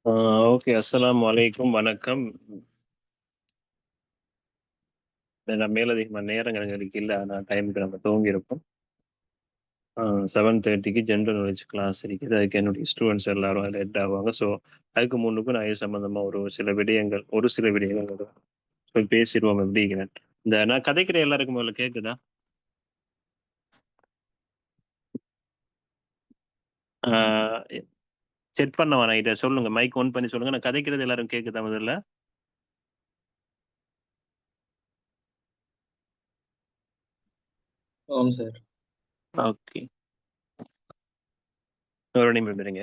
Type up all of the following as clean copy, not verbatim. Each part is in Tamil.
ஆ ஓகே. அஸ்ஸலாமு அலைக்கும். வணக்கம். நான் மேலதிகமா நேரங்கள் எங்களுக்கு இல்ல. ஆனா டைமுக்கு நம்ம துவங்கியிருப்போம். 7:30க்கு ஜெனரல் நாலேட்ஜ் கிளாஸ் இருக்குது. அதுக்கு என்னுடைய ஸ்டூடண்ட்ஸ் எல்லாரும் அதுல ஹெட் ஆவாங்க. ஸோ, அதுக்கு முன்னுக்கும் நான் இது சம்பந்தமா ஒரு சில விடயங்கள் பேசிருவோம் எப்படிங்கிறேன். நான் கதைக்கிற எல்லாருக்கும் முதல்ல கேக்குதா? ஆ செக் பண்ணவா நான் இத சொல்லுங்க. மைக் ஆன் பண்ணி சொல்லுங்க. நான் கதைக்கிறது எல்லாரும் கேக்குதா முதல்ல? ஆம் சார். ஓகே. ஒரு நிமிடம் இருங்க.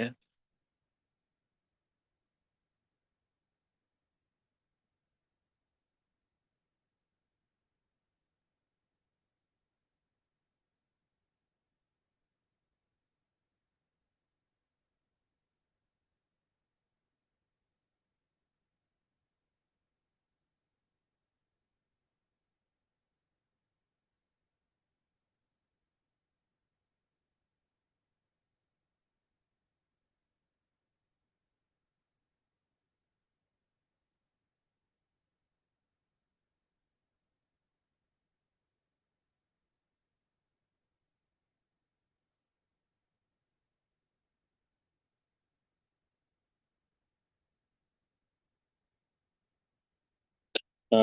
ஆ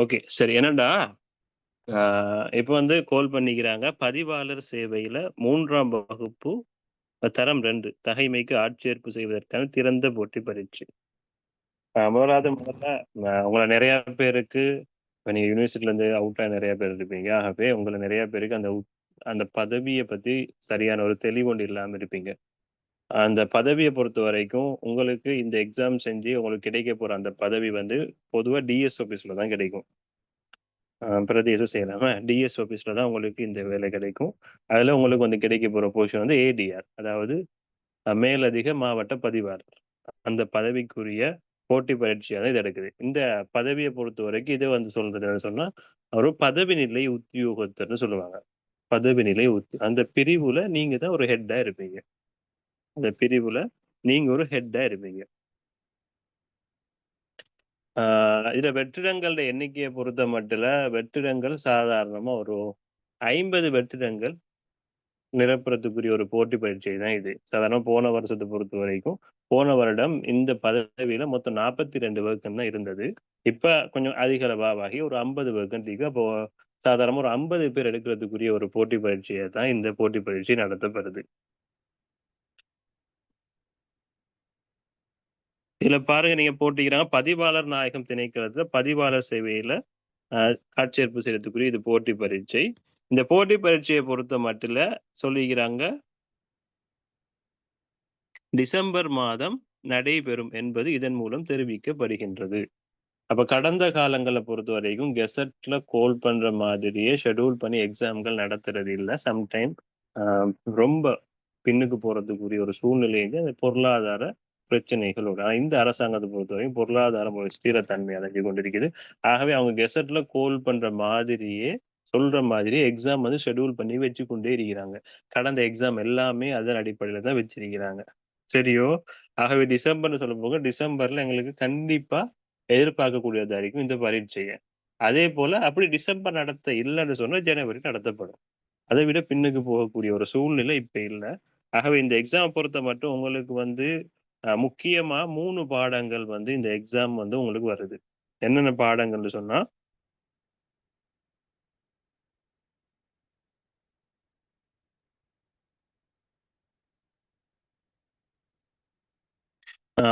ஓகே. சரி. என்னன்னா இப்ப வந்து கால் பண்ணிக்கிறாங்க. பதிவாளர் சேவையில 3ஆம் வகுப்பு தரம் 2 தகைமைக்கு ஆட்சேர்ப்பு செய்வதற்கான திறந்த போட்டி பரீட்சை. முதல்ல உங்கள நெறைய பேருக்கு இப்ப நீங்க யுனிவர்சிட்டில இருந்து அவுட்டா நெறைய பேர் இருப்பீங்க. ஆகவே உங்கள நெறைய பேருக்கு அந்த பதவிய பத்தி சரியான ஒரு தெளிவுண்டு இல்லாம இருப்பீங்க. அந்த பதவிய பொறுத்தவரைக்கும் உங்களுக்கு இந்த எக்ஸாம் செஞ்சு உங்களுக்கு கிடைக்கப் போற அந்த பதவி வந்து பொதுவா டிஎஸ் ஆபீஸ்ல தான் கிடைக்கும். பிரதேச செயலகம் டிஎஸ் ஆபீஸ்ல தான் உங்களுக்கு இந்த வேலை கிடைக்கும். அதுல உங்களுக்கு வந்து கிடைக்க போற பொசிஷன் வந்து ஏடிஆர். அதாவது மேலதிக மாவட்ட பதிவாளர். அந்த பதவிக்குரிய போட்டி பரீட்சையா தான் இது நடக்குது. இந்த பதவிய பொறுத்தவரைக்கும் இது வந்து சொல்றது என்னன்னு சொன்னா, ஒரு பதவி நிலை உத்தியோகத்தர்ன்னு சொல்லுவாங்க. பதவி நிலை அந்த பிரிவுல நீங்க தான் ஒரு ஹெட்டா இருப்பீங்க. அந்த பிரிவுல நீங்க ஒரு ஹெட்டா இருப்பீங்க. ஆ இதுல வெற்றிடங்களோட எண்ணிக்கைய பொறுத்த மட்டும் வெற்றிடங்கள் சாதாரணமா ஒரு 50 வெற்றிடங்கள் நிரப்புறதுக்குரிய ஒரு போட்டி பரீட்சை தான் இது. சாதாரணமா போன வருஷத்த பொறுத்தவரைக்கும், போன வருடம் இந்த பதவியில மொத்தம் 42 வேக்கன்ட் தான் இருந்தது. இப்ப கொஞ்சம் அதிக அளவாகி ஒரு 50 வேக்கன்ட் இருக்கு. அப்போ சாதாரணமா ஒரு 50 பேர் எடுக்கிறதுக்குரிய ஒரு போட்டி பரீட்சையா தான் இந்த போட்டி பரீட்சை நடத்தப்படுது. இதுல பாருங்க நீங்க போட்டிக்கிறாங்க பதிவாளர் நாயகம் திணைக்களத்துல பதிவாளர் சேவையில அ ஆட்சேர்ப்பு செய்யறதுக்குரிய இது போட்டி பரீட்சை. இந்த போட்டி பரீட்சைய பொறுத்த மட்டும் சொல்லிக்கிறாங்க டிசம்பர் மாதம் நடைபெறும் என்பது இதன் மூலம் தெரிவிக்கப்படுகின்றது. அப்ப கடந்த காலங்கள பொறுத்தவரைக்கும் கெசட்ல கோல் பண்ற மாதிரியே ஷெட்யூல் பண்ணி எக்ஸாம்கள் நடத்துறது இல்ல. சம்டைம் அ ரொம்ப பின்னுக்கு போறதுக்குரிய ஒரு சூழ்நிலை வந்து அந்த பொருளாதார பிரச்சனைகளோட. இந்த அரசாங்கத்த பொறுத்தவரைக்கும் பொருளாதாரம் ஒரு ஸ்திரத்தன்மை அடைஞ்சு கொண்டிருக்குது. ஆகவே அவங்க கெசட்ல கோல் பண்ற மாதிரியே சொல்ற மாதிரியே எக்ஸாம் வந்து ஷெட்யூல் பண்ணி வச்சு கொண்டே இருக்கிறாங்க. கடந்த எக்ஸாம் எல்லாமே அதன் அடிப்படையில தான் வச்சிருக்கிறாங்க. சரியோ? ஆகவே டிசம்பர்ன்னு சொல்லும்போது, டிசம்பர்ல எங்களுக்கு கண்டிப்பா எதிர்பார்க்கக்கூடியதா இருக்கும் இந்த பரீட்சைய. அதேபோல அப்படி டிசம்பர் நடத்த இல்லன்னு சொன்னா, ஜனவரி நடத்தப்படும். அதை விட பின்னுக்கு போகக்கூடிய ஒரு சூழ்நிலை இப்ப இல்ல. ஆகவே இந்த எக்ஸாம பொறுத்த மட்டும் உங்களுக்கு வந்து முக்கியமா 3 பாடங்கள் வந்து இந்த எக்ஸாம் வந்து உங்களுக்கு வருது. என்னென்ன பாடங்கள்னு சொன்னா,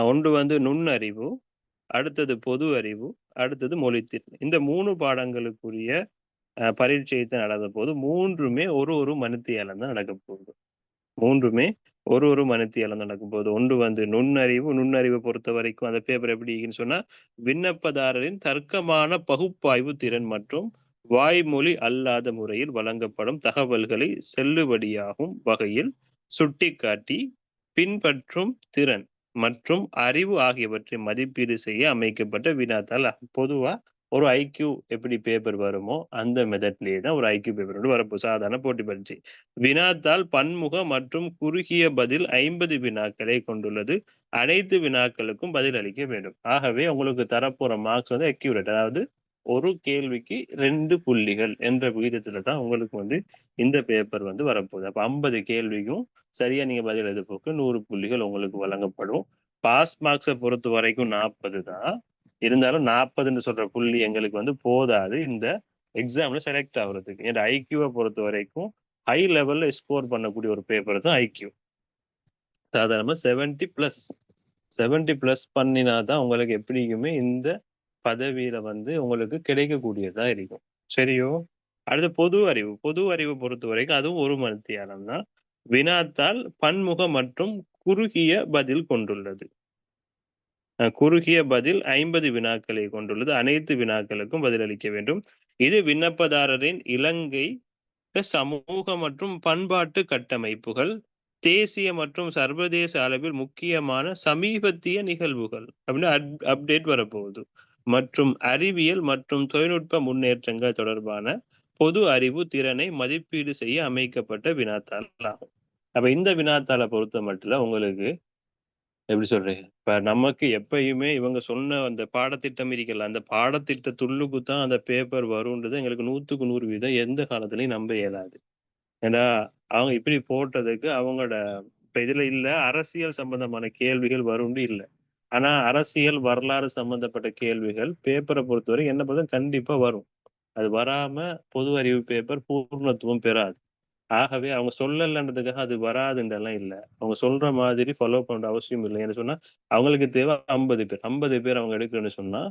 1 வந்து நுண்ணறிவு, அடுத்தது பொது அறிவு, அடுத்தது மொழித்திறன். இந்த 3 பாடங்களுக்குரிய பரீட்சை தான் நடந்தபோது 3மே ஒரு ஒரு மணித்தியாலம் தான் நடக்கப் போகுது. 3மே ஒரு மணித்தியாலம் நடக்கும்போது, ஒன்று வந்து நுண்ணறிவு. நுண்ணறிவ பொறுத்தவரைக்கும் அந்த பேப்பர் எப்படி இருக்குன்னு சொன்னா, விண்ணப்பதாரரின் தர்க்கமான பகுப்பாய்வு திறன் மற்றும் வாய்மொழி அல்லாத முறையில் வழங்கப்படும் தகவல்களை செல்லுபடியாகும் வகையில் சுட்டிக்காட்டி, பின்பற்றும் திறன் மற்றும் அறிவு ஆகியவற்றை மதிப்பீடு செய்ய அமைக்கப்பட்ட வினாத்தாள். பொதுவா ஒரு ஐக்யூ எப்படி பேப்பர் வருமோ அந்த மெத்தட்லயே தான் ஒரு ஐக்யூ பேப்பர் வந்து வரப்போ சாதாரண போட்டி பரீட்சை. வினாத்தாள் பன்முக மற்றும் குறுகிய பதில் 50 வினாக்களை கொண்டுள்ளது. அனைத்து வினாக்களுக்கும் பதில் அளிக்க வேண்டும். ஆகவே உங்களுக்கு தரப்போற மார்க்ஸ் வந்து அக்யூரேட். அதாவது ஒரு கேள்விக்கு 2 புள்ளிகள் என்ற விகிதத்துல தான் உங்களுக்கு வந்து இந்த பேப்பர் வந்து வரப்போகுது. அப்ப 50 கேள்விக்கும் சரியா நீங்க பதில் எழுதுறதுக்கு 100 புள்ளிகள் உங்களுக்கு வழங்கப்படும். பாஸ் மார்க்ஸ பொறுத்த வரைக்கும் 40 தான். இருந்தாலும் 40ன்னு சொல்ற புள்ளி எங்களுக்கு வந்து போதாது இந்த எக்ஸாம்ல செலக்ட் ஆகுறதுக்கு. ஏன்னா ஐக்யூவை பொறுத்த வரைக்கும் ஹை லெவல்ல ஸ்கோர் பண்ணக்கூடிய ஒரு பேப்பர் தான் ஐக்யூ. சாதாரணமா 70 பிளஸ் பண்ணினா தான் உங்களுக்கு எப்படியுமே இந்த பதவியில வந்து உங்களுக்கு கிடைக்கக்கூடியதா இருக்கும். சரியோ? அடுத்து பொது அறிவு பொறுத்த வரைக்கும் அதுவும் 1 மணித்தியாலம் தான். வினாத்தாள் பன்முக மற்றும் குறுகிய பதில் கொண்டுள்ளது. குறுகிய பதில் 50 வினாக்களை கொண்டுள்ளது. அனைத்து வினாக்களுக்கும் பதிலளிக்க வேண்டும். இது விண்ணப்பதாரரின் இலங்கை சமூக மற்றும் பண்பாட்டு கட்டமைப்புகள், தேசிய மற்றும் சர்வதேச அளவில் முக்கியமான சமீபத்திய நிகழ்வுகள் அப்படின்னு அப்டேட் வரப்போகுது. மற்றும் அறிவியல் மற்றும் தொழில்நுட்ப முன்னேற்றங்கள் தொடர்பான பொது அறிவு திறனை மதிப்பீடு செய்ய அமைக்கப்பட்ட வினாத்தாள் ஆகும். அப்ப இந்த வினாத்தாளை பொறுத்த மட்டும் உங்களுக்கு எப்படி சொல்றீங்க? இப்ப நமக்கு எப்பயுமே இவங்க சொன்ன அந்த பாடத்திட்டம் இருக்குல்ல, அந்த பாடத்திட்டத்துள்ளுக்கு தான் அந்த பேப்பர் வரும்ன்றது எங்களுக்கு 100க்கு 100% எந்த காலத்துலயும் நம்ப இயலாது. ஏன்னா, அவங்க இப்படி போட்டதுக்கு அவங்களோட இப்ப இதுல இல்ல அரசியல் சம்பந்தமான கேள்விகள் வரும்னு இல்ல. ஆனா, அரசியல் வரலாறு சம்பந்தப்பட்ட கேள்விகள் பேப்பர பொறுத்தவரை என்ன பொறுத்தவரை கண்டிப்பா வரும். அது வராம பொது அறிவு பேப்பர் பூர்ணத்துவம் பெறாது. ஆகவே அவங்க சொல்லலன்றதுக்காக அது வராதுன்றெல்லாம் இல்ல. அவங்க சொல்ற மாதிரி ஃபாலோ பண்ற அவசியம் இல்ல. ஏன்னு சொன்னா, அவங்களுக்கு தேவை 50 பேர். 50 பேர் அவங்க எடுக்கணும்னு சொன்னா,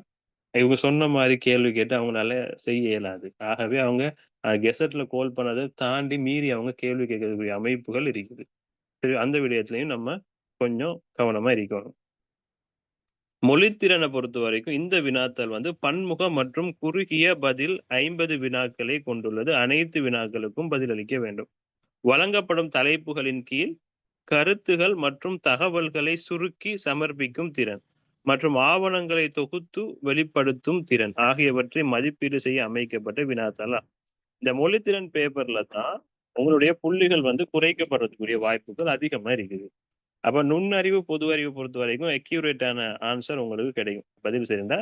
இவங்க சொன்ன மாரி கேள்வி கேட்டு அவங்களால செய்ய இயலாது. ஆகவே அவங்க கெசட்ல கோல் பண்ணத தாண்டி மீறி அவங்க கேள்வி கேட்கக்கூடிய அமைப்புகள் இருக்குது. சரி அந்த விடயத்திலயும் நம்ம கொஞ்சம் கவனமா இருக்கணும். மொழித்திறனை பொறுத்தவரைக்கும் இந்த வினாத்தாள் வந்து பன்முக மற்றும் குறுகிய பதில் 50 வினாக்களை கொண்டுள்ளது. அனைத்து வினாக்களுக்கும் பதிலளிக்க வேண்டும். வழங்கப்படும் தலைப்புகளின் கீழ் கருத்துகள் மற்றும் தகவல்களை சுருக்கி சமர்ப்பிக்கும் திறன் மற்றும் ஆவணங்களை தொகுத்து வெளிப்படுத்தும் திறன் ஆகியவற்றை மதிப்பீடு செய்ய அமைக்கப்பட்ட வினாத்தாள். இந்த மொழித்திறன் பேப்பர்ல தான் உங்களுடைய புள்ளிகள் வந்து குறைக்கப்படுறதுக்குரிய வாய்ப்புகள் அதிகமா இருக்குது. அப்ப நுண்ணறிவு, பொது அறிவு பொறுத்த வரைக்கும் அக்யூரேட்டான ஆன்சர் உங்களுக்கு கிடைக்கும். பதில் சரிந்தா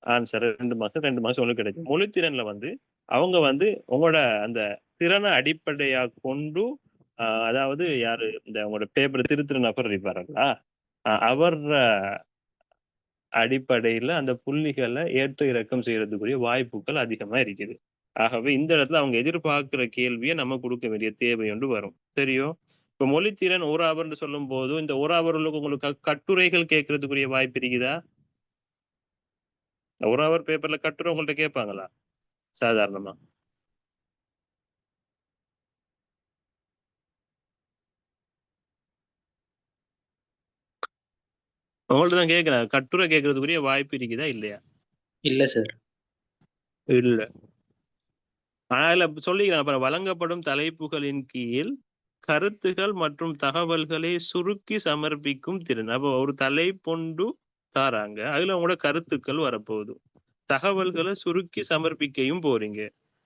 ஆன்சர் 2 மார்க்ஸ் 2 மார்க்ஸ் உங்களுக்கு கிடைக்கும். மொழித்திறன்ல வந்து அவங்க வந்து உங்களோட அந்த திறனை அடிப்படையா கொண்டு அதாவது யாரு இந்த உங்களோட பேப்பர் திருத்துற நபர் இருப்பாருங்களா, அவர் அடிப்படையில அந்த புள்ளிகளை ஏற்ற இறக்கம் செய்யறதுக்குரிய வாய்ப்புகள் அதிகமா இருக்குது. ஆகவே இந்த இடத்துல அவங்க எதிர்பார்க்கிற கேள்வியை நம்ம கொடுக்க வேண்டிய தேவை ஒன்று வரும். சரியோ? இப்ப மொழித்திறன் 1 ஹவர்ன்னு சொல்லும் போது இந்த 1 ஹவர்ல உங்களுக்கு கட்டுரைகள் கேட்கறதுக்குரிய வாய்ப்பு இருக்குதா? 1 ஹவர் பேப்பர்ல கட்டுரை உங்கள்ட்ட கேட்பாங்களா சாதாரணமா? உங்கள்ட்ட தான் கேட்கிறேன். கட்டுரை கேட்கறதுக்குரிய வாய்ப்பு இருக்குதா இல்லையா? இல்ல சார். இல்ல. ஆனா இதுல சொல்லிக்கிறேன் அப்புறம் வழங்கப்படும் தலைப்புகளின் கீழ் கருத்துகள் மற்றும் தகவல்களை சுருக்கி சமர்ப்பிக்கும் திறன். அப்போ ஒரு தலைப்பொண்டு தாராங்க. அதுல உங்களோட கருத்துக்கள் வரப்போகுது. தகவல்களை சுருக்கி சமர்ப்பிக்கையும் போறீங்க.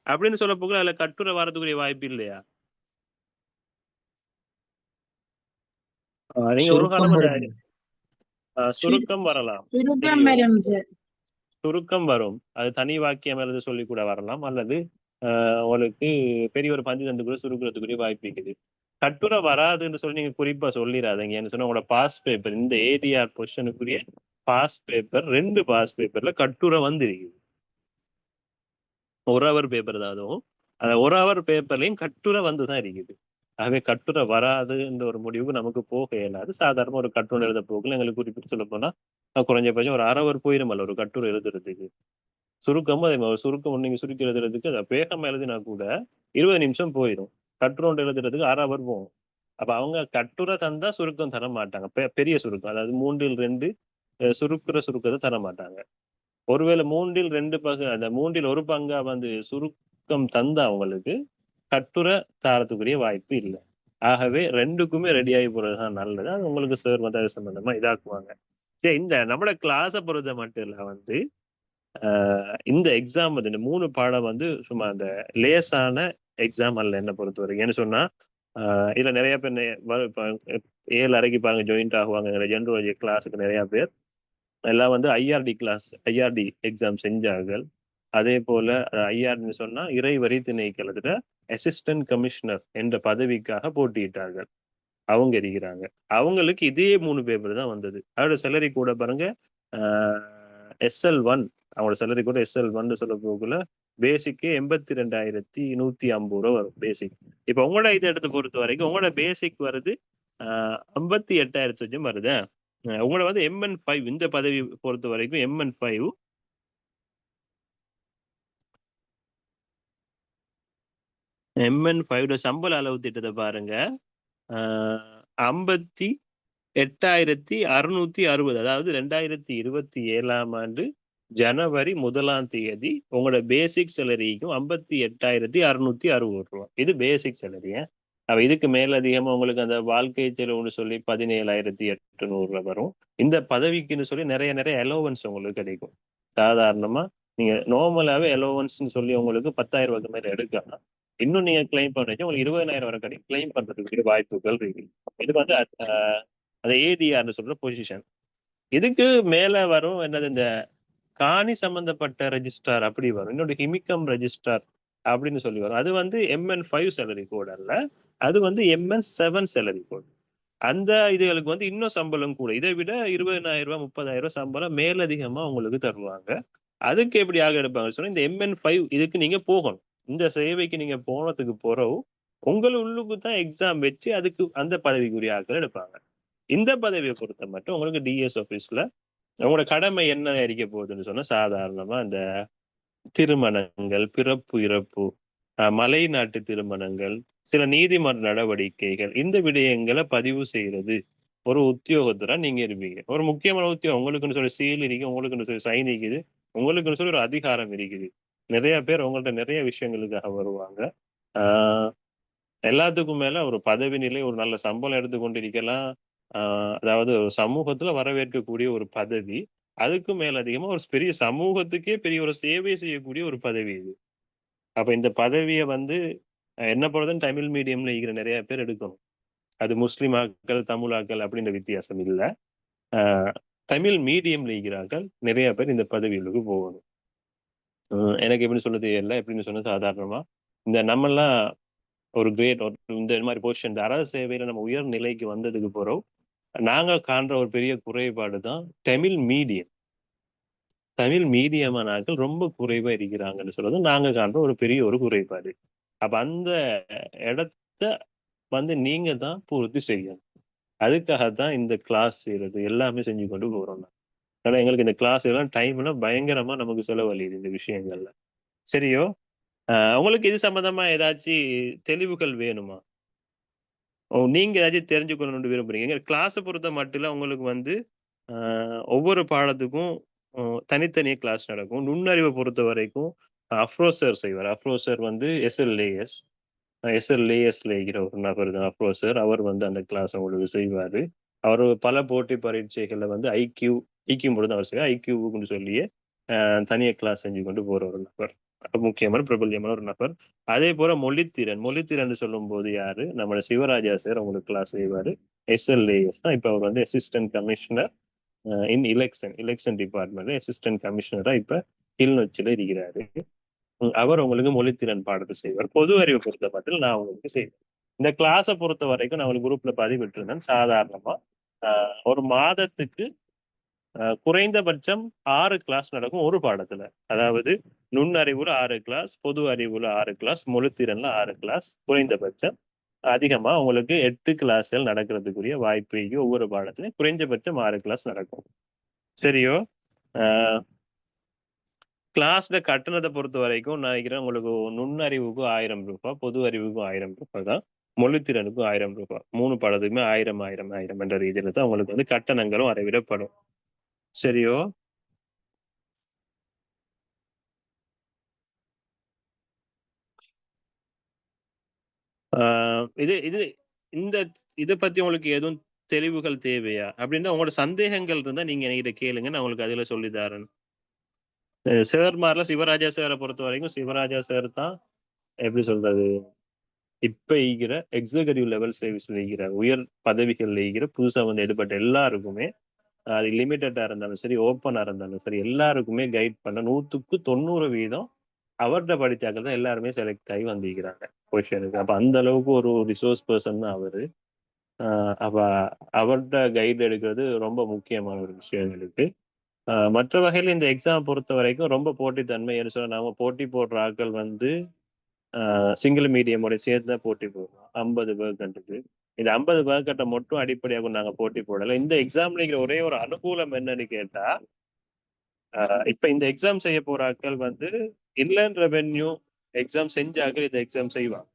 அப்படின்னு சொல்ல போக அதுல கட்டுரை வரதுக்குரிய வாய்ப்பு இல்லையா? நீங்க ஒரு சுருக்கம் காலம் அந்த வரும். சுருக்கம் வரலாம். சுருக்கம் வரும் சார். சுருக்கம் வரும். அது தனி வாக்கியம் எழுத சொல்லி கூட வரலாம். அல்லது உங்களுக்கு பெரிய ஒரு பஞ்சு தந்து கூட சுருக்கிறதுக்குரிய வாய்ப்பு இருக்குது. கட்டுரை வராதுன்னு சொல்லி நீங்க குறிப்பா சொல்லிடாதீங்க. ஏன்னு சொன்னா உங்களோட பாஸ் பேப்பர் இந்த ஏடிஆர் பொசிஷனுக்குரிய பாஸ் பேப்பர் 2 பாஸ் பேப்பர்ல கட்டுரை வந்திருக்குது. 1 ஹவர் பேப்பர் தான் அதுவும். அந்த 1 ஹவர் பேப்பர்லயும் கட்டுரை வந்துதான் இருக்குது. ஆகவே கட்டுரை வராதுன்ற ஒரு முடிவுக்கு நமக்கு போக இயலாது. சாதாரண ஒரு கட்டுரை எழுத போகல எங்களுக்கு குறிப்பிட்டு சொல்ல போனா குறைஞ்சபட்சம் ஒரு 1/2 ஹவர் போயிருமல்ல ஒரு கட்டுரை எழுதுறதுக்கு. சுருக்கமும் அதே மாதிரி சுருக்கம் நீங்க சுருக்கி எழுதுறதுக்கு அதை வேகமா எழுதினா கூட 20 நிமிஷம் போயிடும். கட்டுரை எழுதுறதுக்கு 1/2 ஹவர் போகும். அப்ப அவங்க கட்டுரை தந்தா சுருக்கம் தர மாட்டாங்க. பெரிய சுருக்கம் அதாவது 3ல் 2 சுருக்குற சுருக்கத்தை தர மாட்டாங்க. ஒருவேளை 3ல் 2 பங்கு அந்த 3ல் 1 பங்கா வந்து சுருக்கம் தந்தா அவங்களுக்கு கட்டுரை தாரத்துக்குரிய வாய்ப்பு இல்லை. ஆகவே 2க்குமே ரெடி ஆகி போறதுதான் நல்லது. அது உங்களுக்கு சார் வந்து அது சம்பந்தமா இதாக்குவாங்க. சரி இந்த நம்மளோட கிளாஸை பொறுத்த மட்டும் இல்ல வந்து இந்த எக்ஸாம் வந்து இந்த 3 பாடம் வந்து சும்மா அந்த லேசான எக்ஸாம் அல்ல என்ன பொறுத்தவரைக்கும். ஏன்னு சொன்னா இதுல நிறைய பேர் 7:30 பாருங்க ஜாயின்ட் ஆகுவாங்க ஜென்ரல் கிளாஸுக்கு நிறைய பேர் எல்லாம் வந்து ஐஆர்டி எக்ஸாம் செஞ்சார்கள். அதே போல ஐஆர்னு சொன்னா இறைவரி திணைக்களத்துல அசிஸ்டன்ட் கமிஷனர் என்ற பதவிக்காக போட்டியிட்டார்கள். அவங்க இருக்கிறாங்க. அவங்களுக்கு இதே 3 பேப்பர் தான் வந்தது. அதோட சேலரி கூட பாருங்க SL1 அவங்களோட சேலரி கூட SL1 சொல்ல போகல பேசிக்கே 82,150 வரும் பேசிக். இப்ப உங்களோட இதை எடுத்து பொறுத்த வரைக்கும் உங்களோட பேசிக் வருது 58,000 சொச்சம் வருது. உங்களோட வந்து MN5 இந்த பதவி பொறுத்த வரைக்கும் MN5 சம்பள அளவு திட்டத்தை பாருங்க 58,660 அதாவது 2027ஆம் ஆண்டு ஜனவரி 1ஆம் தேதி உங்களோட பேசிக் சேலரிக்கும் 58,660 ரூபாய். இது பேசிக் சேலரி. அப்ப இதுக்கு மேலதிகமா உங்களுக்கு அந்த வாழ்க்கை செலவுன்னு சொல்லி 17,800 வரும். இந்த பதவிக்குன்னு சொல்லி நிறைய நிறைய அலோவன்ஸ் உங்களுக்கு கிடைக்கும். சாதாரணமா நீங்க நார்மலாவே அலோவன்ஸ்ன்னு சொல்லி உங்களுக்கு 10,000 ரூபாய்க்கு மேல எடுக்கலாம். இன்னும் நீங்க கிளைம் பண்ணுறீங்க உங்களுக்கு 20,000 வரை கிடைக்கும். கிளைம் பண்றதுக்கு வாய்ப்புகள் இருக்கு. இது வந்து அது ஏடிஆர்னு சொல்ற பொசிஷன். இதுக்கு மேல வரும் என்னது இந்த காணி சம்பந்தப்பட்ட ரெஜிஸ்டார் அப்படி வரும். இன்னொரு ஹிமிக்கம் ரெஜிஸ்டார் அப்படின்னு சொல்லி வரும். அது வந்து MN5 சேலரி கோட் அல்ல, அது வந்து MN7 சேலரி கோட். அந்த இதுகளுக்கு வந்து இன்னும் சம்பளம் கூட இதை விட 20,000 ரூபாய் 30,000 சம்பளம் மேலதிகமா உங்களுக்கு தருவாங்க. அதுக்கு எப்படி ஆக எடுப்பாங்க சொன்னா இந்த MN5 இதுக்கு நீங்க போகணும். இந்த சேவைக்கு நீங்க போனதுக்கு பிறகு உங்கள் உள்ளுக்கு தான் எக்ஸாம் வச்சு அதுக்கு அந்த பதவிக்குரிய ஆட்கள் எடுப்பாங்க. இந்த பதவியை பொறுத்த மட்டும் உங்களுக்கு டிஎஸ் ஆபீஸ்ல உங்களோட கடமை என்ன இருக்க போகுதுன்னு சொன்னா சாதாரணமா இந்த திருமணங்கள், பிறப்பு இறப்பு, மலை நாட்டு திருமணங்கள், சில நீதிமன்ற நடவடிக்கைகள் இந்த விடயங்களை பதிவு செய்யறது. ஒரு உத்தியோகத்தரா நீங்க இருப்பீங்க. ஒரு முக்கியமான உத்தியோகம் உங்களுக்குன்னு சொல்லி சீல் இருக்கு, உங்களுக்குன்னு சொல்லி சைன் இருக்குது, உங்களுக்குன்னு சொல்லி ஒரு அதிகாரம் இருக்குது. நிறைய பேர் உங்கள்ட்ட நிறைய விஷயங்களுக்காக வருவாங்க. ஆஹ் எல்லாத்துக்கும் மேல ஒரு பதவி நிலை ஒரு நல்ல சம்பளம் எடுத்துக்கொண்டு இருக்கலாம். அதாவது ஒரு சமூகத்துல வரவேற்கக்கூடிய ஒரு பதவி. அதுக்கும் மேல அதிகமா ஒரு பெரிய சமூகத்துக்கே பெரிய ஒரு சேவை செய்யக்கூடிய ஒரு பதவி இது. அப்ப இந்த பதவியை வந்து என்ன பொறுத்தவரை தமிழ் மீடியம்ல இருக்கிற நிறைய பேர் எடுக்கணும். அது முஸ்லிம் ஆக்கள், தமிழ் ஆக்கள் அப்படின்ற வித்தியாசம் இல்ல. தமிழ் மீடியம்ல இருக்கிறார்கள் நிறைய பேர் இந்த பதவிகளுக்கு போகணும். எனக்கு எப்படி சொல்ல தெரியல எப்படின்னு சொன்ன சாதாரணமா இந்த நம்மெல்லாம் ஒரு கிரேட் இந்த மாதிரி பொசிஷன் இந்த அரசு சேவையில நம்ம உயர் நிலைக்கு வந்ததுக்கு போறோம். நாங்க காண்ற ஒரு பெரிய குறைபாடு தான் தமிழ் மீடியமானாக்கள் ரொம்ப குறைவா இருக்கிறாங்கன்னு சொல்றது நாங்க காண்ற ஒரு பெரிய ஒரு குறைபாடு. அப்ப அந்த இடத்த வந்து நீங்க தான் பூர்த்தி செய்யணும். அதுக்காகத்தான் இந்த கிளாஸ் செய்யறது எல்லாமே செஞ்சு கொண்டு போறோம். ஆனா எங்களுக்கு இந்த கிளாஸ் எல்லாம் டைம் எல்லாம் பயங்கரமா நமக்கு செலவழியுது இந்த விஷயங்கள்ல. சரியோ உங்களுக்கு இது சம்பந்தமா ஏதாச்சும் தெளிவுகள் வேணுமா? நீங்க ஏதாச்சும் தெரிஞ்சுக்கணும்னு விரும்புறீங்க? எங்க கிளாஸை பொறுத்த மட்டும் உங்களுக்கு வந்து ஒவ்வொரு பாடத்துக்கும் தனித்தனியே கிளாஸ் நடக்கும். நுண்ணறிவை பொறுத்த வரைக்கும் அஃப்ரோசர் செய்வார். அஃப்ரோசர் வந்து எஸ்எல்ஏஎஸ்ல இருக்கிற ஒரு நபர் தான் அஃப்ரோசர். அவர் வந்து அந்த கிளாஸ் உங்களுக்கு செய்வாரு. அவர் பல போட்டி பரீட்சைகள்ல வந்து ஐக்கியூ மட்டும் தான் அவர் செய்வார். ஐக்கியூன்னு சொல்லியே தனியா கிளாஸ் செஞ்சு கொண்டு போற ஒரு நபர். முக்கியமான பிரபல்யமான ஒரு நபர். அதே போல மொழித்திறன் சொல்லும் போது யாரு நம்ம சிவராஜா சார் உங்களுக்கு கிளாஸ் செய்வாரு. SLAS தான். இப்ப அவர் வந்து assistant commissioner in election department assistant கமிஷனரா இப்ப கிளிநொச்சியில இருக்கிறாரு. அவர் உங்களுக்கு மொழித்திறன் பாடத்தை செய்வார். பொது அறிவு பொறுத்த மட்டும் நான் உங்களுக்கு செய்வேன். இந்த கிளாஸை பொறுத்த வரைக்கும் நான் உங்களுக்கு குரூப்ல பதிவிட்டு இருந்தேன். சாதாரணமா ஒரு மாதத்துக்கு குறைந்தபட்சம் 6 கிளாஸ் நடக்கும் ஒரு பாடத்துல. அதாவது நுண்ணறிவுல 6 கிளாஸ், பொது அறிவுல 6 கிளாஸ், மொழித்திறன்ல 6 கிளாஸ், குறைந்தபட்சம் அதிகமா உங்களுக்கு 8 கிளாஸ்கள் நடக்கிறதுக்குரிய வாய்ப்பு ஒவ்வொரு பாடத்திலையும் குறைந்தபட்சம் 6 கிளாஸ் நடக்கும். சரியோ கிளாஸ்ல கட்டணத்தை பொறுத்த வரைக்கும் நான் நினைக்கிறேன் உங்களுக்கு நுண்ணறிவுக்கும் 1000 ரூபாய், பொது அறிவுக்கும் 1000 ரூபாய் தான், மொழித்திறனுக்கும் 1000 ரூபாய். 3 பாடத்துக்குமே 1000 என்ற ரீதியில தான் உங்களுக்கு வந்து கட்டணங்களும் அறிவிடப்படும். சரியோ இது இது இந்த இதை பத்தி உங்களுக்கு எதுவும் தெளிவுகள் தேவையா அப்படின்னா உங்களோட சந்தேகங்கள் இருந்தா நீங்க என்கிட்ட கேளுங்க, நான் உங்களுக்கு அதுல சொல்லி தரேன். சார் மாதிரில சிவராஜா சாரை பொறுத்த வரைக்கும் சிவராஜா சார் தான் எப்படி சொல்றது, இப்ப ஈகிற எக்ஸிகூட்டிவ் லெவல் சர்வீஸ்ல ஈகிற உயர் பதவிகள்ல ஈகிற புதுசா வந்து எடுபட்ட எல்லாருக்குமே, அது லிமிட்டடா இருந்தாலும் சரி ஓப்பனா இருந்தாலும் சரி எல்லாருக்குமே கைட் பண்ண 100% அவர்கிட்ட படிச்சாக்கள் தான் எல்லாருமே செலக்ட் ஆகி வந்திருக்கிறாங்க பொசிஷனுக்கு. அப்ப அந்த அளவுக்கு ஒரு ரிசோர்ஸ் பர்சன் தான் அவரு. அப்ப அவர்கிட்ட கைட் எடுக்கிறது ரொம்ப முக்கியமான ஒரு விஷயம் எங்களுக்கு. மற்ற வகையில இந்த எக்ஸாம் பொறுத்த வரைக்கும் ரொம்ப போட்டித்தன்மை. என்ன சொல்ல, நாம போட்டி போடுற ஆட்கள் வந்து சிங்கிள் மீடியமோட சேர்த்து தான் போட்டி போடுறோம் 50 வேர்க்கண்ட்டுக்கு. இந்த 50 வேர்க்கட்டை மட்டும் அடிப்படையாக நாங்க போட்டி போடல. இந்த எக்ஸாம்ல இருக்கிற ஒரே ஒரு அனுகூலம் என்னன்னு கேட்டா, இப்ப இந்த எக்ஸாம் செய்ய போற ஆட்கள் வந்து இன்லேண்ட் ரெவென்யூ எக்ஸாம் செஞ்சாக்கள் இந்த எக்ஸாம் செய்வாங்க.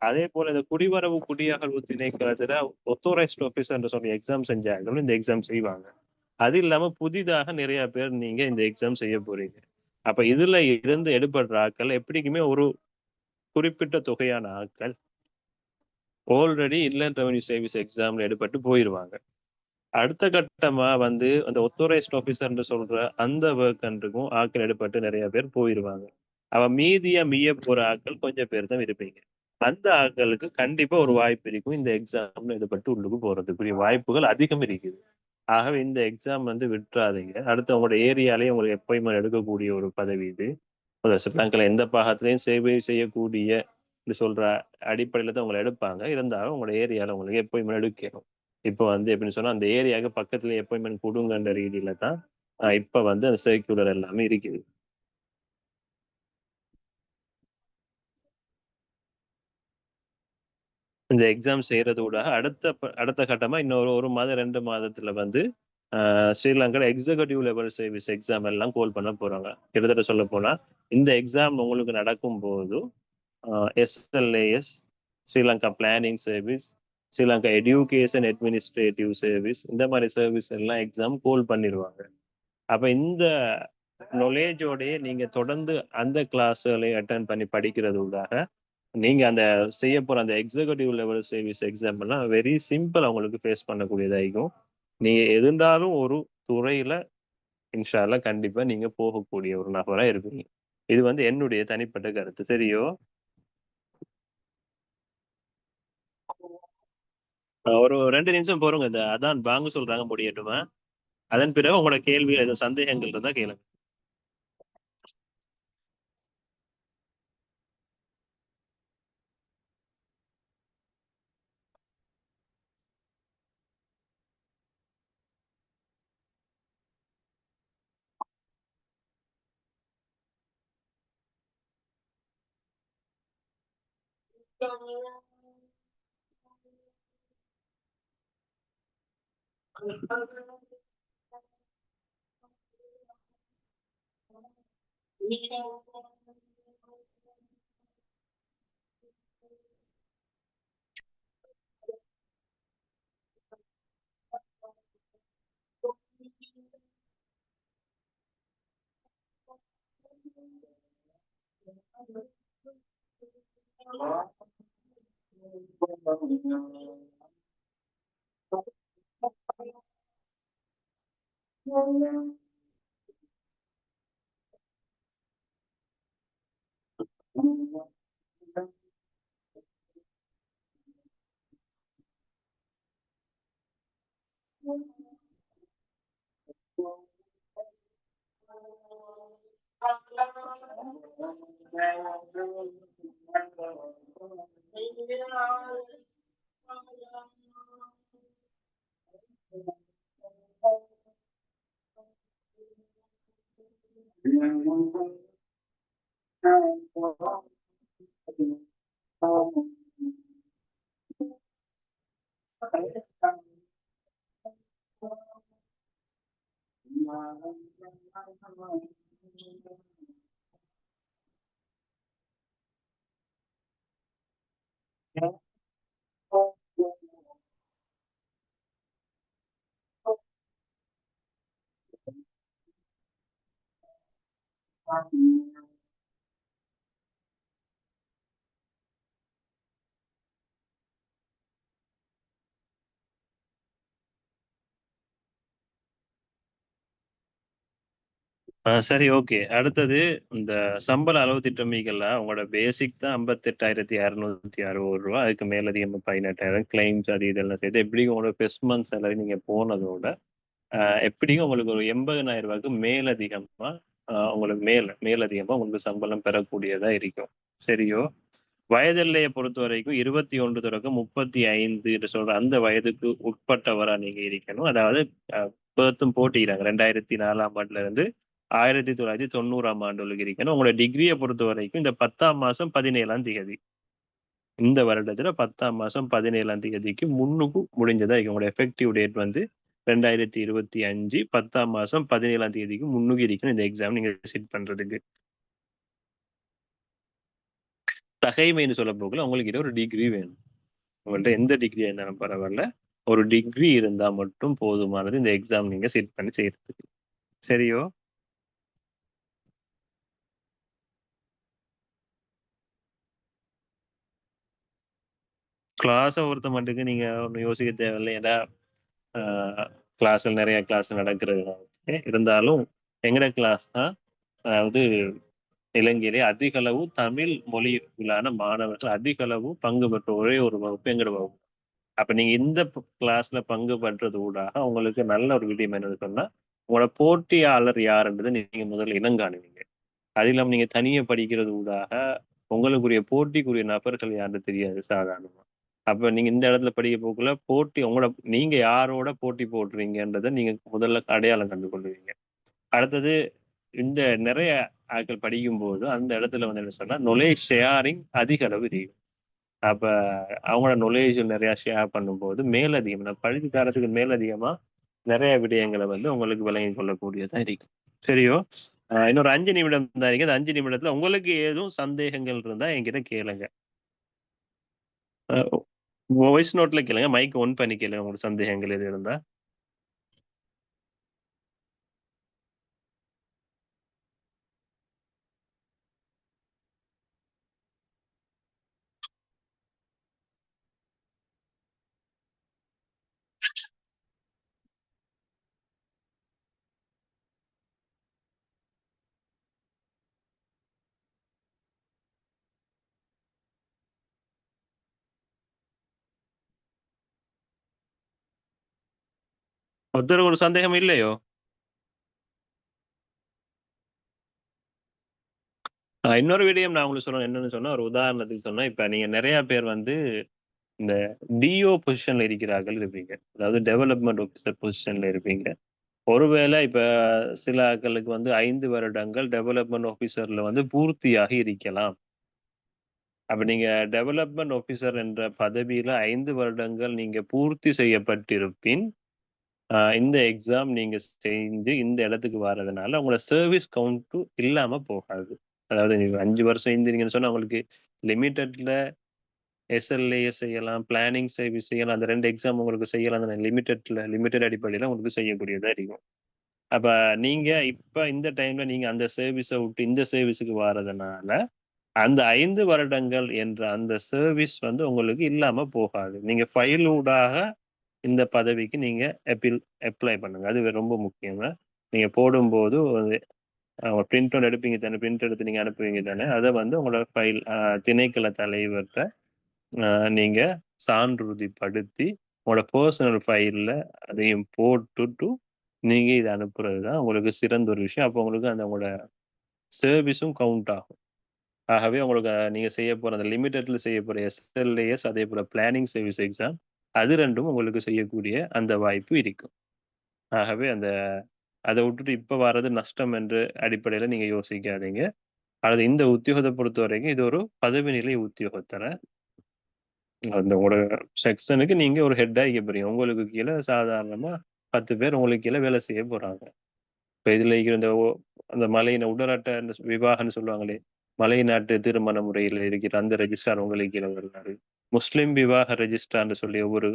அதே போல இந்த குடிவரவு குடியகல்வு திணைக்களத்துல ஒத்தோரைஸ்ட் ஆபீசர் சொல்லி எக்ஸாம் செஞ்சாங்களும் இந்த எக்ஸாம் செய்வாங்க. அது இல்லாம புதிதாக நிறைய பேர் நீங்க இந்த எக்ஸாம் செய்ய போறீங்க. அப்ப இதுல இருந்து எடுபடுற ஆட்கள் எப்படிக்குமே ஒரு குறிப்பிட்ட தொகையான ஆட்கள் ஆல்ரெடி இன்லேண்ட் ரெவன்யூ சர்வீஸ் எக்ஸாம்ல எடுபட்டு போயிருவாங்க. அடுத்த கட்டமா வந்து அந்த ஒத்தோரைஸ்ட் ஆபீசர்னு சொல்ற அந்த வேர்க்கன்றுக்கும் ஆட்கள் எடுபட்டு நிறைய பேர் போயிருவாங்க. அவன் மீதியா மீய போற ஆட்கள் கொஞ்சம் பேர் தான் இருப்பீங்க. அந்த ஆட்களுக்கு கண்டிப்பா ஒரு வாய்ப்பு இருக்கும் இந்த எக்ஸாம்ல எடுபட்டு உள்ளுக்கு போறதுக்குரிய வாய்ப்புகள் அதிகம் இருக்குது. ஆகவே இந்த எக்ஸாம் வந்து விட்டுறாதீங்க. அடுத்து உங்களோட ஏரியாலேயே உங்களுக்கு எப்பயுமே எடுக்கக்கூடிய ஒரு பதவி இது. ஸ்ரீலங்கால எந்த பாகத்திலையும் சேவை செய்யக்கூடிய சொல்ற அடிப்படையில தான் உங்களை எடுப்பாங்க. இருந்தாலும் உங்களோட ஏரியால உங்களுக்கு எப்பயுமே எடுக்கணும். இப்போ வந்து எப்படின்னு சொன்னா அந்த ஏரியாவுக்கு பக்கத்துல எப்பயுமே கொடுங்கன்ற ரீதியில தான் இப்ப வந்து அந்த சர்க்குலர் எல்லாமே இருக்குது. இந்த எக்ஸாம் செய்யறது கூட அடுத்த கட்டமா இன்னொரு 1 மாதம் 2 மாதத்துல வந்து Sri Lanka executive level service exam எல்லாம் கோல் பண்ண போறாங்க. கிட்டத்தட்ட சொல்ல போனா இந்த எக்ஸாம் உங்களுக்கு நடக்கும் போது SLAS, Sri Lanka planning service, Sri Lanka education administrative service, இந்த மாதிரி சர்வீஸ் எல்லாம் எக்ஸாம் கோல் பண்ணிடுவாங்க. அப்ப இந்த நாலேஜோடய நீங்க தொடர்ந்து அந்த கிளாஸ்களை அட்டன் பண்ணி படிக்கிறது உள்ளாக நீங்க அந்த செய்ய போற அந்த எக்ஸிகூட்டிவ் லெவல் சர்வீஸ் எக்ஸாம் எல்லாம் வெரி சிம்பிள் அவங்களுக்கு ஃபேஸ் பண்ணக்கூடியதாகும். நீங்க எதிர்ந்தாலும் ஒரு துறையில இன்ஷா அல்லாஹ் கண்டிப்பா நீங்க போகக்கூடிய ஒரு நபரா இருப்பீங்க. இது வந்து என்னுடைய தனிப்பட்ட கருத்து. சரியோ? ஒரு 2 நிமிஷம் போறோங்க. அதான் வாங்க சொல்றாங்க, முடியட்டுமா? அதன் பிறகு உங்களோட கேள்வி எதுவும் சந்தேகங்கள் இருந்தா கேளுங்க. சரி, ஓகே. அடுத்தது இந்த சம்பள அளவு திட்டமிகள்ல உங்களோட பேசிக் தான் ரூ. 58,660. அதுக்கு மேலதிகமா 18,000 கிளைம்ஸ் அது இதெல்லாம் சேர்த்து எப்படியும் உங்களோட ஃபர்ஸ்ட் மந்த் சேலரி நீங்க போனதோட, எப்படியும் உங்களுக்கு ஒரு ரூ. 80,000க்கு மேலதிகமா உங்களுக்கு மேலதிகமா உங்களுக்கு சம்பளம் பெறக்கூடியதா இருக்கும். சரியோ? வயது எல்லைய பொறுத்தவரைக்கும் 21 தொடக்கம் 35 என்று சொல்ற அந்த வயதுக்கு உட்பட்டவரா நீங்க இருக்கணும். அதாவது அ பெர்த்தும் போட்டிக்கிறாங்க. 2004ஆம் ஆண்டுல இருந்து 1990ஆம் ஆண்டு வரைக்கும் இருக்கணும். உங்களோட டிகிரிய பொறுத்தவரைக்கும் இந்த 10ஆம் மாசம் 17ஆம் தேதி. இந்த வருடத்துல 10ஆம் மாசம் 17ஆம் தேதிக்கு முன்னுக்கு முடிஞ்சதா இருக்கும். உங்களோட எஃபெக்டிவ் டேட் வந்து 2025 10ஆம் மாசம் 17ஆம் தேதிக்கு முன்னுக்கு இருக்கணும் இந்த எக்ஸாம் நீங்க சிட் பண்றதுக்கு. தகைமைன்னு சொல்ல போகல உங்களுக்கு ஒரு டிகிரி வேணும். உங்கள்ட்ட எந்த டிகிரியா இருந்தாலும் பரவால்ல. ஒரு டிகிரி இருந்தா மட்டும் போதுமானது இந்த எக்ஸாம் நீங்க சிட் பண்ணி செய்றதுக்கு. சரியோ? கிளாஸ பொறுத்த மட்டுக்கு நீங்க ஒண்ணும் யோசிக்க தேவையில்ல. ஏன்னா, ஆ கிளாஸ்ல நெறைய கிளாஸ் நடக்கிறதுனால. இருந்தாலும் எங்கட கிளாஸ் தான் அதாவது இலங்கையிலே அதிக அளவு தமிழ் மொழியிலான மாணவர்கள் அதிக அளவு பங்கு பெற்ற ஒரே ஒரு வகுப்பு எங்கட வகுப்பு. அப்ப நீங்க இந்த கிளாஸ்ல பங்கு பண்றது ஊடாக உங்களுக்கு நல்ல ஒரு விடயம் என்னன்னு சொன்னா, உங்களோட போட்டியாளர் யாருன்றத நீங்க முதல்ல இனங்காணுவீங்க. அது இல்லாம நீங்க தனியா படிக்கிறது ஊடாக உங்களுக்குரிய போட்டிக்குரிய நபர்கள் யாருன்னு தெரியாது சாதாரணமா. அப்ப நீங்க இந்த இடத்துல படிக்க போக்குல போட்டி உங்களோட நீங்க யாரோட போட்டி போடுறீங்கன்றத நீங்க முதல்ல அடையாளம் கண்டு கொள்ளுவீங்க. அடுத்தது இந்த நிறைய ஆட்கள் படிக்கும்போது அந்த இடத்துல வந்து என்ன சொன்னா, நாலெட்ஜ் ஷேரிங் அதிக அளவு இருக்கும். அப்ப அவங்களோட நாலெட்ஜ் நிறைய ஷேர் பண்ணும்போது மேலதிகம் நான் படிச்ச தரத்துக்கு மேலதிகமா நிறைய விடயங்கள வந்து உங்களுக்கு விளங்கிக் கொள்ளக்கூடியதா இருக்கும். சரியோ? இன்னொரு 5 நிமிடம் தான் இருக்கு. அந்த 5 நிமிடத்துல உங்களுக்கு ஏதும் சந்தேகங்கள் இருந்தா என்கிட்ட கேளுங்க. அ வாய்ஸ் நோட்ல கேளுங்க. மைக் ஆன் பண்ணி கேளுங்க உங்களுக்கு சந்தேகங்கள் எதுவும் இருந்தா. ஒருத்தருக்கு ஒரு சந்தேகம் இல்லையோ? இன்னொரு விடயம் நான் உங்களுக்கு சொல்லணும் என்னன்னு சொன்னா, ஒரு உதாரணத்துக்கு சொன்னா, இப்ப நீங்க நெறைய பேர் வந்து இந்த டிஓ பொசிஷன்ல இருக்கிறார்கள் இருப்பீங்க. அதாவது டெவலப்மென்ட் ஆஃபீசர் பொசிஷன்ல இருப்பீங்க. ஒருவேளை இப்ப சில ஆட்களுக்கு வந்து 5 வருடங்கள் டெவலப்மென்ட் ஆஃபீசர்ல வந்து பூர்த்தியாகி இருக்கலாம். அப்ப நீங்க டெவலப்மென்ட் ஆஃபீசர் என்ற பதவியில 5 வருடங்கள் நீங்க பூர்த்தி செய்யப்பட்டிருப்பின், இந்த எக்ஸாம் நீங்க செஞ்சு இந்த இடத்துக்கு வர்றதுனால உங்களோட சர்வீஸ் கவுண்ட் இல்லாம போகாது. அதாவது நீங்க 5 வருஷம் இருந்தீங்கன்னு சொன்னா உங்களுக்கு லிமிட்டட்ல எஸ்எல்ஏஎஸ் செய்யலாம், பிளானிங் சர்வீஸ் செய்யலாம். அந்த 2 எக்ஸாம் உங்களுக்கு செய்யலாம். அந்த லிமிட்டட் அடிப்படையில உங்களுக்கு செய்யக்கூடியதா இருக்கும். அப்ப நீங்க இப்ப இந்த டைம்ல நீங்க அந்த சர்வீஸ விட்டு இந்த சர்வீஸுக்கு வாரதுனால, அந்த 5 வருடங்கள் என்ற அந்த சர்வீஸ் வந்து உங்களுக்கு இல்லாம போகாது. நீங்க ஃபைல் ஊடாக இந்த பதவிக்கு நீங்க அப்பீல் அப்ளை பண்ணுங்க. அது ரொம்ப முக்கியங்க. நீங்க போடும்போது ஒரு பிரிண்ட் ஒண்ணு எடுப்பீங்க தானே, பிரிண்ட் எடுத்து நீங்க அனுப்புவீங்க தானே, அத வந்து உங்களோட ஃபைல் திணைக்கள தலைவர்ட்ட நீங்க சான்றுறுதிப்படுத்தி, உங்களோட பெர்சனல் ஃபைல்ல அதையும் போட்டுட்டு, நீங்க இத அனுப்புறது தான் உங்களுக்கு சிறந்த ஒரு விஷயம். அப்போ உங்களுக்கு அந்த உங்களோட சர்வீஸும் கவுண்ட் ஆகும். ஆகவே உங்களுக்கு நீங்க செய்யப்போற அந்த லிமிட்டட்ல செய்யப்போற எஸ்எல்ஏஎஸ் அதேபோல பிளானிங் சர்வீஸ் எக்ஸாம் அது 2ம் உங்களுக்கு செய்யக்கூடிய அந்த வாய்ப்பு இருக்கும். ஆகவே அத விட்டுட்டு இப்ப வர்றது நஷ்டம் என்று அடிப்படையில நீங்க யோசிக்காதீங்க. அது இந்த உத்தியோகத்த பொறுத்தவரைக்கும் இது ஒரு பதவி நிலை உத்தியோகத்தர. அந்த ஒரு செக்ஷனுக்கு நீங்க ஒரு ஹெட்டா இருக்க போறீங்க. உங்களுக்கு கீழ சாதாரணமா 10 பேர் உங்களுக்கு கீழ வேலை செய்ய போறாங்க. இப்ப இதுல இருக்கிற அந்த மலையின உடனாட்ட அந்த விவாகம்ன்னு சொல்லுவாங்களே, மலை நாட்டு திருமண முறையில இருக்கிற அந்த ரெஜிஸ்ட்ரார் உங்களுக்கு கீழ வருவாரு. முஸ்லிம் விவாக ரெஜிஸ்ட்ரார்ன்னு சொல்லி ஒவ்வொரு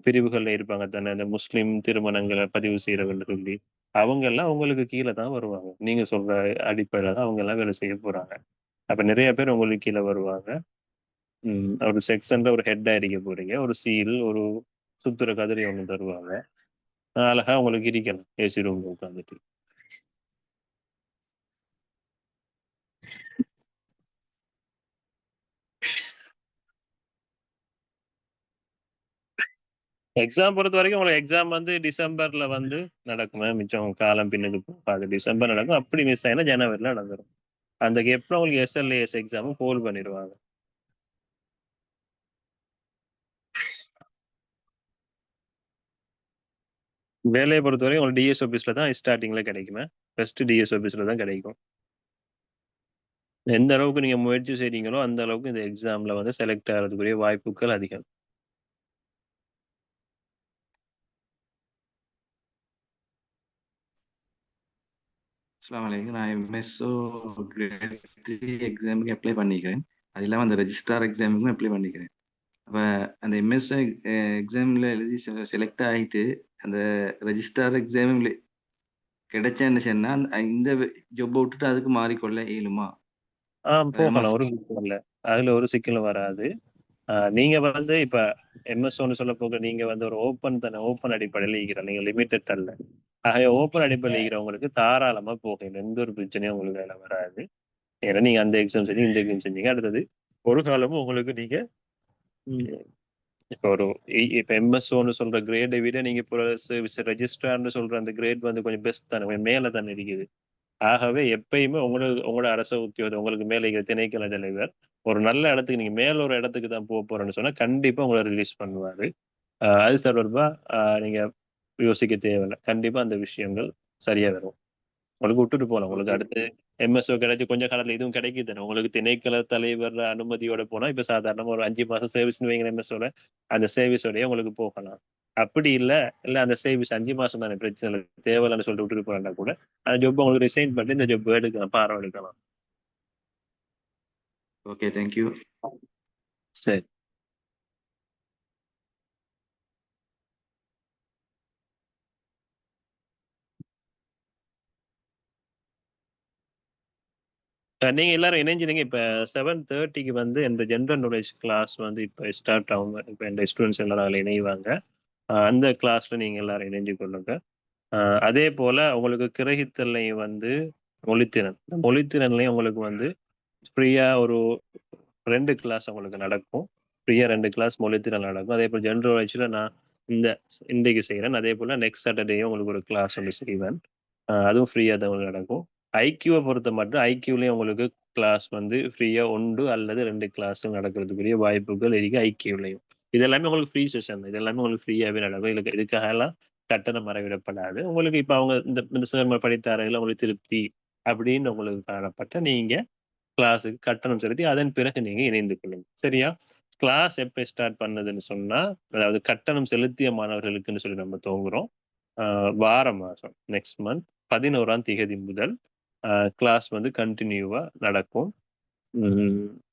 பிரிவுகள்ல இருப்பாங்க தானே, அந்த முஸ்லிம் திருமணங்கள பதிவு செய்றவங்கன்னு சொல்லி. அவங்க எல்லாம் உங்களுக்கு கீழ தான் வருவாங்க. நீங்க சொல்ற அடிப்படையில தான் அவங்க எல்லாம் வேலை செய்ய போறாங்க. அப்ப நெறைய பேர் உங்களுக்கு கீழ வருவாங்க. ஒரு செக்ஷன்ல ஒரு ஹெட்டா இருக்க போறீங்க. ஒரு சீல், ஒரு சுத்துற கதிரை ஒண்ணு தருவாங்க. அழகா உங்களுக்கு இருக்கலாம். ஏசி ரூம்ல உட்காந்துட்டு. எக்ஸாம் பொறுத்த வரைக்கும் உங்களுக்கு எக்ஸாம் வந்து டிசம்பர்ல வந்து நடக்கும். மிச்சம் காலம் பின்னுக்கு போகாது. டிசம்பர் நடக்கும். அப்படி மிஸ் ஆயினா ஜனவரில நடந்துரும். அந்த கேப்ல உங்களுக்கு எஸ்எல்ஏஎஸ் எக்ஸாமும் ஹோல்ட் பண்ணிடுவாங்க. வேலையை பொறுத்தவரை உங்களுக்கு டிஎஸ் ஆபீஸ்ல தான் ஸ்டார்டிங்ல கிடைக்குமே. ஃபர்ஸ்ட் டிஎஸ் ஆபீஸ்ல தான் கிடைக்கும். எந்த அளவுக்கு நீங்க முயற்சி செய்றீங்களோ அந்த அளவுக்கு இந்த எக்ஸாம்ல வந்து செலக்ட் ஆகிறதுக்குரிய வாய்ப்புகள் அதிகம். அஸ்ஸலாமு அலைக்கும். நான் எம்எஸ்ஓ கிரேட் 3 எக்ஸாமுக்கு அப்ளை பண்ணிக்கிறேன். அது இல்லாமல் அந்த ரெஜிஸ்ட்ரார் எக்ஸாமுக்கும் அப்ளை பண்ணிக்கிறேன். அப்போ அந்த எம்எஸ்ஓ எக்ஸாமில் எழுதி செலக்ட் ஆகிட்டு அந்த ரெஜிஸ்ட்ரார் எக்ஸாம் கிடைச்சேன்னு சொன்னா இந்த ஜொப்பை விட்டுட்டு அதுக்கு மாறிக்கொள்ள இயலுமா? போகலாம். ஒரு சிக்கலும் இல்ல. அதுல ஒரு சிக்கலும் வராது. நீங்க வந்து இப்ப எம்எஸ்ஓன்னு சொல்ல போக நீங்க வந்து ஒரு ஓப்பன் அடிப்படையில் ஈகிற நீங்க லிமிடெட் அல்ல. ஆகவே ஓப்பன் அடிப்படையில் ஈகிறவங்களுக்கு தாராளமா போகலாம். எந்த ஒரு பிரச்சனையும் உங்களுக்கு வேலை வராது. ஏன்னா நீங்க அந்த எக்ஸாம் செஞ்சு இந்த எக்ஸாம் செஞ்சீங்க. அடுத்தது ஒரு காலமும் உங்களுக்கு நீங்க இப்ப இப்ப எம்எஸ்ஓன்னு சொல்ற கிரேடை விட நீங்க இப்போ ரெஜிஸ்ட்ரார்னு சொல்ற அந்த கிரேட் வந்து கொஞ்சம் பெஸ்ட் தானே, மேல தானே இருக்குது. ஆகவே எப்பயுமே உங்களோட அரச உத்தியோகம் உங்களுக்கு மேல இருக்கிற திணைக்கள தலைவர் ஒரு நல்ல இடத்துக்கு நீங்க மேல ஒரு இடத்துக்கு தான் போக போறேன்னு சொன்னா கண்டிப்பா உங்களை ரிலீஸ் பண்ணுவாரு. அது தொடர்பா நீங்க யோசிக்க தேவையில்லை. கண்டிப்பா அந்த விஷயங்கள் சரியா வரும். உங்களுக்கு விட்டுட்டு போகலாம். உங்களுக்கு அடுத்து எம்எஸ்ஓ கிடைச்சு கொஞ்சம் காலத்துல இதுவும் கிடைக்குது. உங்களுக்கு திணைக்கள தலைவர் அனுமதியோட போனா இப்ப சாதாரணமா ஒரு 5 மாசம் சர்வீஸ்னு வைங்க எம்எஸ்ஓல அந்த சர்வீஸோடய உங்களுக்கு போகலாம். அப்படி இல்ல அந்த சர்வீஸ் 5 மாசம் தானே பிரச்சனை இல்லை தேவையில்லைன்னு சொல்லிட்டு விட்டுட்டு போறா கூட அந்த ஜாப் உங்களுக்கு ரிசைன் பண்ணி இந்த ஜாப் எடுக்கலாம், பாரம் எடுக்கலாம். Okay, thank you. சரி. நீங்க எல்லாரும் இணைஞ்சிருங்க. இப்ப 7:30க்கு வந்து இந்த ஜென்ரல் நாலேஜ் கிளாஸ் வந்து இப்ப ஸ்டார்ட் ஆகும். இப்ப இந்த ஸ்டூடெண்ட்ஸ் எல்லாரும் அதில் இணைவாங்க. அந்த கிளாஸ்ல நீங்க எல்லாரும் இணைஞ்சு கொள்ளுங்க. அதே போல உங்களுக்கு கிரகித்தல்லையும் வந்து மொழித்திறன்லையும் உங்களுக்கு வந்து ஃப்ரீயா ஒரு 2 கிளாஸ் உங்களுக்கு நடக்கும். ஃப்ரீயா 2 கிளாஸ் மொழித்திறன் நடக்கும். அதே போல ஜெனரல் நாலேஜ்ல நான் இன்றைக்கு செய்யறேன். அதே போல நெக்ஸ்ட் சாட்டர்டேயும் உங்களுக்கு ஒரு கிளாஸ் ஒன்று செய்வேன். அதுவும் ஃப்ரீயா தான் உங்களுக்கு நடக்கும். ஐக்யூவை பொறுத்த மட்டும் ஐக்யூலயும் உங்களுக்கு கிளாஸ் வந்து ஃப்ரீயா 1 அல்லது 2 கிளாஸ் நடக்கிறதுக்குரிய வாய்ப்புகள் இருக்கு ஐக்யூலையும். இது எல்லாமே உங்களுக்கு ஃப்ரீ செஷன். இது எல்லாமே உங்களுக்கு ஃப்ரீயாவே நடக்கும். இதுக்காக எல்லாம் கட்டணம் மறைவிடப்படாது. உங்களுக்கு இப்ப அவங்க இந்த சார் படித்தார்கள் உங்களுக்கு திருப்தி அப்படின்னு உங்களுக்கு காணப்பட்ட நீங்க கிளாஸுக்கு கட்டணம் செலுத்தி அதன் பிறகு நீங்க இணைந்து கொள்ளுங்க. சரியா? கிளாஸ் எப்ப ஸ்டார்ட் பண்ணதுன்னு சொன்னா அதாவது கட்டணம் செலுத்திய மாணவர்களுக்குன்னு சொல்லி நம்ம துவங்குறோம். வார மாசம் நெக்ஸ்ட் மந்த் 11ஆம் தேதி முதல் கிளாஸ் வந்து கண்டினியூவா நடக்கும்.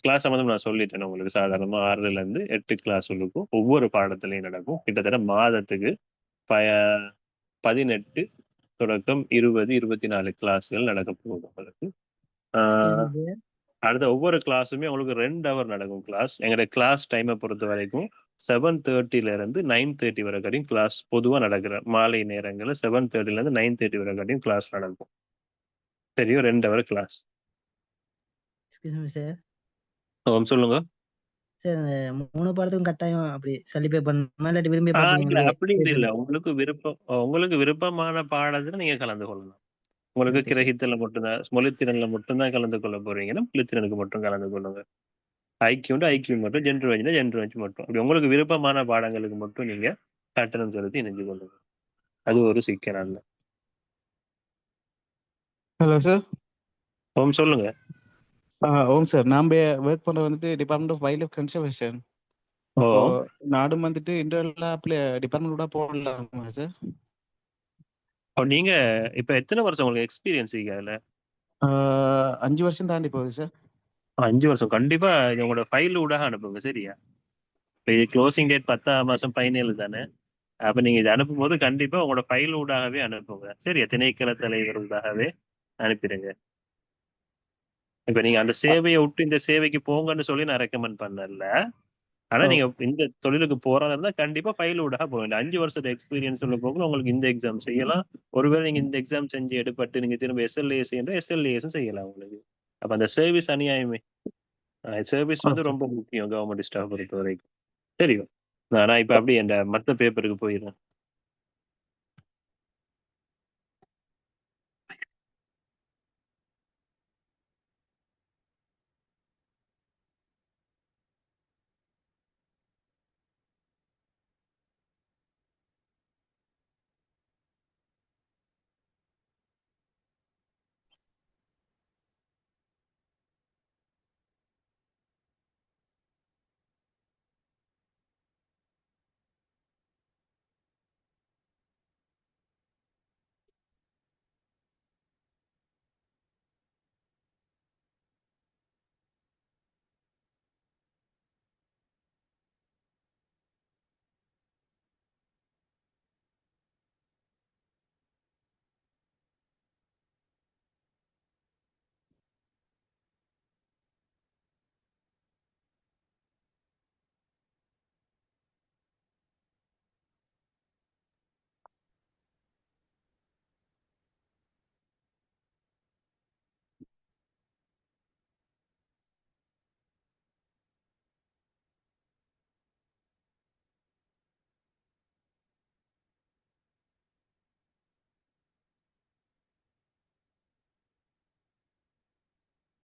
கிளாஸ் சம்மந்தம் நான் சொல்லிட்டேன் உங்களுக்கு. சாதாரணமா 6ல இருந்து 8 கிளாஸ் இருக்கும். ஒவ்வொரு பாடத்திலையும் நடக்கும். கிட்டத்தட்ட மாதத்துக்கு 18 தொடக்கம் 20, 24 கிளாஸ்கள் நடக்க போகுது உங்களுக்கு. அடுத்த ஒவ்வொரு கிளாஸுமே உங்களுக்கு 2 ஹவர் நடக்கும் கிளாஸ். எங்களுடைய கிளாஸ் டைமை பொறுத்த வரைக்கும் 7:30ல இருந்து 9:30 வரைக்கும் கிளாஸ் பொதுவா நடக்கிற மாலை நேரங்கள்ல 7:30ல இருந்து 9:30 வரைக்கும் கிளாஸ் நடக்கும். சரியா? 2 ஹவர் கிளாஸ். சொல்லுங்க. சார் 3 பாடத்துக்கும் கட்டாயம் அப்படி சலிப்பே பண்ணணுமா இல்லாட்டி விரும்பிய இல்ல பாட்டு அப்படின்னு இல்ல. உங்களுக்கு விருப்பமான பாடத்துல நீங்க கலந்து கொள்ளலாம். உங்களுக்கு கிரகித்தல மட்டும்தான் மொழித்திறன்ல மட்டும்தான் கலந்து கொள்ள போறீங்கன்னா மொழித்திறனுக்கு மட்டும் கலந்து கொள்ளுங்க. ஐக்கியூ மட்டும், ஜென்ரல் வேஞ்ச் மட்டும். அப்படி உங்களுக்கு விருப்பமான பாடங்களுக்கு மட்டும் நீங்க கட்டணம் செலுத்தி இணைஞ்சு கொள்ளுங்க. அது ஒரு சிக்கல் அல்ல. Hello sir. சொல்லுங்க. ஓம் சார். நாம ஒர்க் பண்ற வந்துட்டு department of wild life conservation. அப்போ நாடும் வந்துட்டு இன்டர்னலா டிபார்ட்மெண்ட் கூட போடலாமா சார்? நீங்க இப்ப எத்தனை வருஷம் உங்களுக்கு எக்ஸ்பீரியன்ஸ் அதுல? 5 வருஷம் தாண்டி போகுது சார். 5 வருஷம். கண்டிப்பா உங்களோட ஃபைல் ஊடாக அனுப்புங்க. சரியா? இப்ப இது க்ளோசிங் டேட் 10ஆம் மாசம் 17 தானே. அப்ப நீங்க இதை அனுப்பும் போது கண்டிப்பா உங்களோட ஃபைல் ஊடாகவே அனுப்புங்க. சரியா? திணைக்கள தலைவர் ஊடாகவே அனுப்பிடுங்க. இப்ப நீங்க அந்த சேவையை விட்டு இந்த சேவைக்கு போங்கன்னு சொல்லி நான் ரெக்கமெண்ட் பண்ணல. ஆனா நீங்க இந்த தொழிலுக்கு போறதா இருந்தா கண்டிப்பா ஃபைல் ஊடாக போக 5 வருஷத்து எக்ஸ்பீரியன்ஸ் உள்ள போக உங்களுக்கு இந்த எக்ஸாம் செய்யலாம். ஒருவேளை நீங்க இந்த எக்ஸாம் செஞ்சு எடுப்பட்டு நீங்க திரும்ப எஸ்எல்ஏஎஸ் எஸ்எல்ஏஎஸும் செய்யலாம் உங்களுக்கு. அப்ப அந்த சர்வீஸ் அநியாயமே. சர்வீஸ் வந்து ரொம்ப முக்கியம் கவர்மெண்ட் ஸ்டாஃப் பொறுத்த வரைக்கும். தெரியும். நான் இப்ப அப்படியே என் மத்த பேப்பருக்கு போயிடுறேன்.